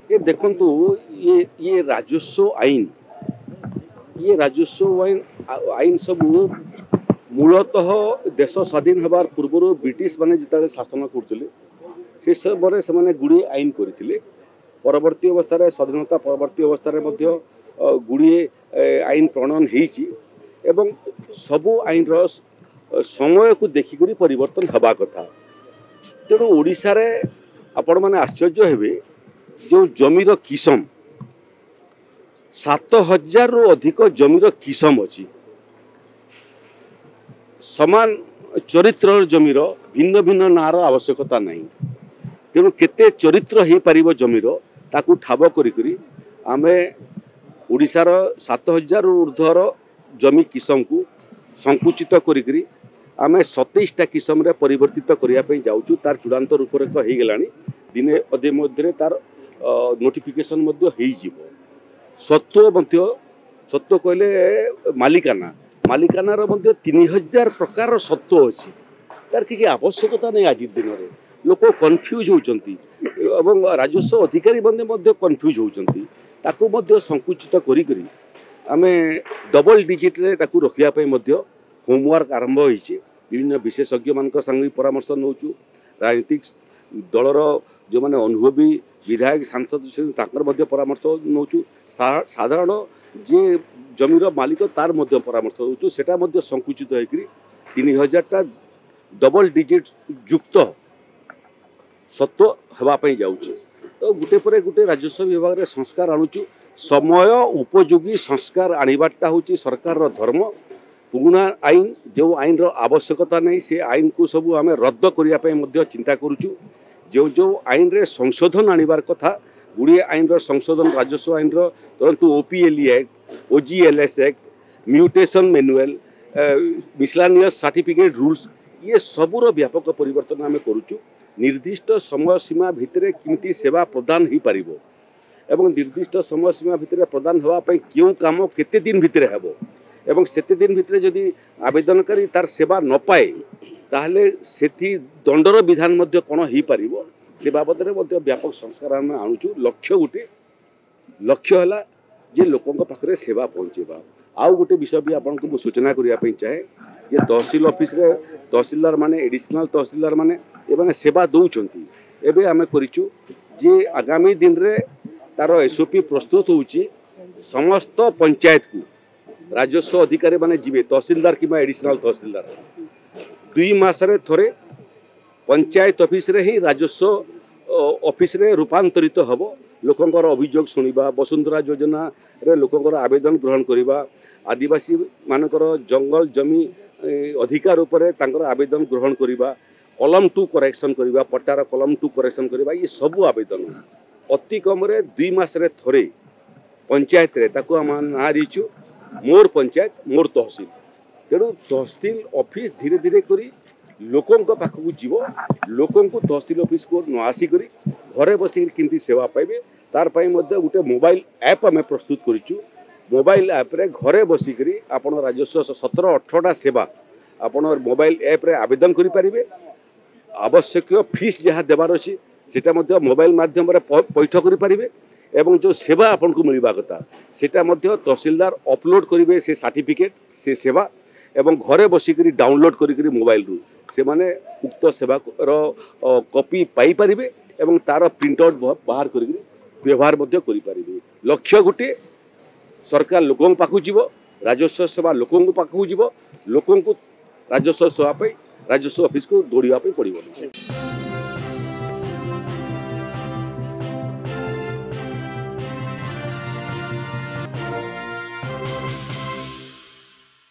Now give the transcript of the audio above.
ये देखंतु ये राजस्व आईन आईन सब मूलतः देश स्वाधीन होबार पूर्व ब्रिटिश माने जिते शासन करते से समय से गुड़े आईन करते परवर्ती अवस्था स्वाधीनता परवर्ती अवस्था गुड़े आईन प्रणयन होती एवं सबू आईन समय को देखिक परिवर्तन हवा कथा। तेणु ओडिशा रे आपण मैंने आश्चर्य हेबे जो जमीर किसम 7000 रु अधिक जमीर किसम अच्छी समान चरित्र जमीर भिन्न भिन्न नार आवश्यकता नहीं। तेणु केते चरित्र हो पार जमीर ताकू ठाब करी आमे ओडिशार 7000 ऊर्ध्वर जमी किसम को संकुचित करी आमे 27टा किसम रे परिवर्तित करने जाऊँ। तार चूड़ांत रूपरेख हो गलानी दिने अधे मध्य तार नोटिफिकेशन मध्य हो सत्व कहले मालिकाना मध्य 3000 प्रकार सत्व अच्छी तार किसी आवश्यकता नहीं। आज दिन में लोक कन्फ्यूज होती राजस्व अधिकारी मध्य कन्फ्यूज होती संकुचित करी आमे डबल डिजिट रे ताकू रखापी होमवर्क आरंभ होइए। विभिन्न विशेषज्ञ मान संग परामर्श नौचु राजनीतिक दलर जो मैंने अनुभवी विधायक सांसद परामर्श नौचु साधारण जे जमीर मालिक तार परामर्श नौचु सेटा संकुचित होकर 3000टा डबल डिजिट युक्त सत्व होगापी जाऊँ। तो गुटे पर गुटे राजस्व विभाग में संस्कार आणुचु समय उपयोगी संस्कार आनिबाटा हूँ सरकार धर्म। पुराना आईन जो आईन आवश्यकता नहीं से आईन को सब आम रद्द करने चिंता करुचु। जो जो आईन रे संशोधन आनिबार कथा गुड़िए आईन संशोधन राजस्व आईन तरंतु OPLE act OGLS act mutation manual miscellaneous certificate rules ये सबूर व्यापक परिवर्तन आम करुचु। निर्दिष्ट समय सीमा भितर किमिति सेवा प्रदान हो पार एवं निर्दिष्ट समय सीमा भितर प्रदान होगापी क्यों काम केते दिन भितर हेबो एवं सेते दिन भितर जदि आवेदनकारी तार सेवा न पाए ताहले सेथि दंडर विधान मध्य कौन हो पार से बाबद में व्यापक संस्कार आम आणुचु। लक्ष्य गोटे लक्ष्य है जे लोकों पाखे सेवा पहुँचेबा। आउ गोटे विषय भी आपको सूचना करने चाहे जे तहसील ऑफिस रे तहसीलदार माने एडिशनल तहसीलदार माने ये सेवा दौरान एवं आम करूँ जे आगामी दिन रे तार एसओपी प्रस्तुत होची समस्त पंचायत को राजस्व अधिकारी माने जीवे तहसीलदार कि एडिशनल तहसीलदार 2 मासरे थोरे पंचायत ऑफिस रे ही राजस्व ऑफिस रे रूपांतरित हबो। लोकंकर अभियोग सुनिबा वसुंधरा योजना रे लोकंकर आवेदन ग्रहण करिबा आदिवासी मानकर जंगल जमी अधिकार उपरे तांकर आवेदन ग्रहण करिबा कलम 2 करेक्शन करिबा पट्टार कलम 2 करेक्शन करिबा ये सबू आवेदन अति कम रे 2 मासरे थोरे पंचायत रे ताकू आम ना दीचु मोर पंचायत मोर तहसील। तेणु तहसील ऑफिस धीरे धीरे करी लोकों पाखक जीव लोकों तहसील ऑफिस को न आसिक घरे बसिक किंती सेवा पाइबे तार पाई मध्य गोटे मोबाइल ऐप आम प्रस्तुत करूँ। मोबाइल ऐप रे घरे बसिक आपण राजस्व 17-18टा सेवा आपण मोबाइल ऐप रे आवेदन करि पारिबे। आवश्यक फीस जहाँ देवार अच्छी सेटा मध्य मोबाइल माध्यम पैठ करि पारिबे एवं जो सेवा आपन को मिलवा कथा सेटा मध्य तहसीलदार अपलोड करेंगे से सर्टिफिकेट से सेवा एवं घरे बसिक डाउनलोड करी मोबाइल रू से माने उक्त सेवा कॉपी पाई पारिबे एवं तार प्रिंट आउट बाहर करी व्यवहार मध्य करि पारिबे। लक्ष्य गोटे सरकार लोकों पाखु जीव राजस्व सेवा लोकों पाखु जीव लोकों राजस्व सेवा राजस्व ऑफिस को दौड़ा पड़ो।